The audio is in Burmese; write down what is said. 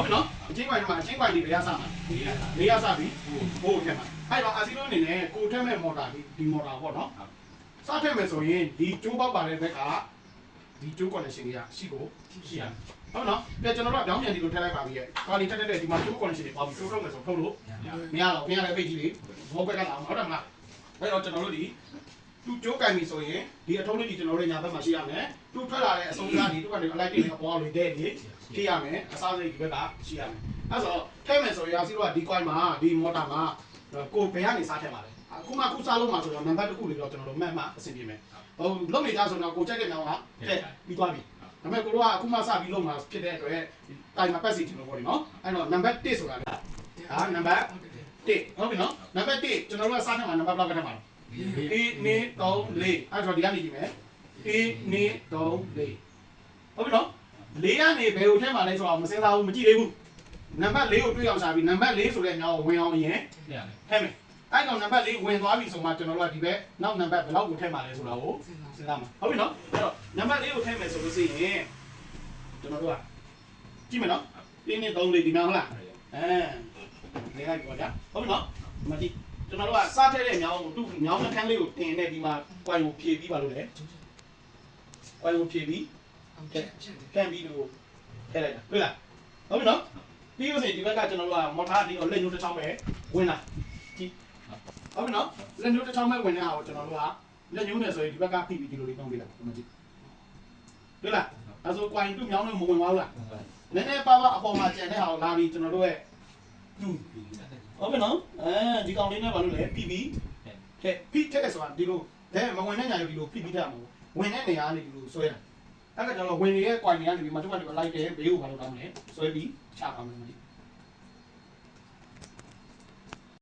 ဟုတ်ပြီနော်အချင်းကွိုင်မှာအချင်းကွိုင်ဒီဘယ်ရစမှာ၄ရစပြီဘိုးထက်မှာအဲ့တော့အာစီလိုအနေနဲ့ကိုထက်မဲ့မော်တာဒီမော်တာပေါ့နော်စထက်မဲ့ဆိုရင်ဒီကျိုးပေါက်ပါတဲ့ဘက်ကဒီကျိုး connection တွေကရှိရဟုတ်နော်ပြကျွန်တော်တို့ကကြောင်းပြန်ဒီလိုထည့်လိုက်ပါပြီရဲ့ကွာလီတက်တဲ့ဒီမှာကျိုး connection တွေပေါ့ပြီးထုတ်မယ်ဆိုထုတ်လို့မရတော့ခင်ဗျားလည်းပိတ်ကြည့်လေဘောဘက်ကလာဟုတ်တယ်မလားအဲ့တော့ကျွန်တော်တို့ဒီသူကျိုးကင်ပြီဆိုရင်ဒီအထုံးလေးဒီကျွန်တော်တို့ညာဘက်မှာရှိရမယ်သူထွက်လာတဲ့အစုံစားဒီသူကနေအလိုက်တင်အပေါ်လေးတဲ့နေဖြစ်ရမယ်အစားစိတ်ဒီဘက်ကရှိရမယ်အဲ့ဆိုထဲမယ်ဆိုရင်အာစီတို့ကဒီကွိုင်းမှာဒီမော်တာမှာကိုဘယ်ကနေစားထည့်ပါလဲအခုမှခုစားလို့မှာဆိုတော့နံပါတ်တစ်ခုလေးတော့ကျွန်တော်တို့မှတ်မှအဆင်ပြေမယ်ဟိုလုံးနေကြဆိုတော့ကိုကြိုက်တဲ့ညောင်းကတဲ့ပြီးသွားပြီဒါပေမဲ့ကိုတို့ကအခုမှစပြီးလုံးမှာဖြစ်တဲ့အတွက်တိုင်မှာပတ်စီချင်လို့ပေါ့ဒီနော်အဲ့တော့နံပါတ်1ဆိုတာလေဟာနံပါတ်1ဟုတ်ပြီနော်နံပါတ်1ကျွန်တော်တို့ကစားထည့်မှာနံပါတ်ဘယ်လောက်ကထည့်မှာလဲ1 2 3 4အဲ့တော့ဒီကနေကြည့်မယ်1 2 3 4ဟုတ်ပြီနော်4ကနေဘယ်ကိုထည့်မှာလဲဆိုတော့မစင်စားဘူးမကြည့်သေးဘူးနံပါတ်4ကိုတွေ့အောင်စားပြီးနံပါတ်4ဆိုတဲ့ညောင်းကိုဝင်အောင်ရင်ထည့်မယ်အဲ့တော့နံပါတ်4ဝင်သွားပြီဆိုမှကျွန်တော်တို့ကဒီဘက်နောက်နံပါတ်ဘယ်လောက်ကိုထည့်မှာလဲဆိုတာကိုစဉ်းစားမှာဟုတ်ပြီနော်အဲ့တော့နံပါတ်4ကိုထည့်မယ်ဆိုလို့ရှိရင်ကျွန်တော်တို့ကကြည့်မယ်နော်1 2 3 4ဒီမှာဟုတ်လားနေလိုက်ပါဗျာဟုတ်ပြီနော်ဒီမှာကြည့်ကျွန်တော်တို့ကစားထည့်တဲ့ညောင်းကိုသူ့ညောင်းနှခမ်းလေးကိုတင်နေဒီမှာကွိုင်ကိုဖြည့်ပြီးပါလို့လေကွိုင်ကိုဖြည့်ပြီးဖြန့်ပြီးလို့ထည့်လိုက်တာတွေ့လားဟုတ်ပြီနော်ပြီးလို့ဆိုရင်ဒီဘက်ကကျွန်တော်တို့ကမော်တာဒီကိုလက်ညှိုးတစ်ချောင်းပဲဝင်လာကြည့်ဟုတ်ပြီနော်လက်ညှိုးတစ်ချောင်းပဲဝင်တဲ့ဟာကိုကျွန်တော်တို့ကလက်ညှိုးနဲ့ဆိုရင်ဒီဘက်ကဖိပြီးဒီလိုလေးတောင်းပေးလိုက်ဒီမှာကြည့်တွေ့လားအဲဆိုကွိုင်သူ့ညောင်းနဲ့မဝင်သွားဘူးလားနည်းနည်းပါပါအပေါ်မှာကျန်တဲ့ဟာကိုလာပြီးကျွန်တော်တို့ရဲ့ဟုတ်ပြီနော်ဒီကောင်လေးနဲ့ဘာလို့လဲဖိပြီးဖိထက်ဆိုတာဒီလိုဒါမဝင်တဲ့ညာဒီလိုဖိပြီးထက်မှာဝင်တဲ့နေရာကနေဒီလိုဆွဲတာအဲ့ကကျွန်တော်ဝင်နေတဲ့ကွိုင်နေကနေဒီမှာသူ့ကနေလိုက်တယ်ဘေးကိုဘာလို့တောင်းလဲဆွဲပြီးချပါမယ်မသိ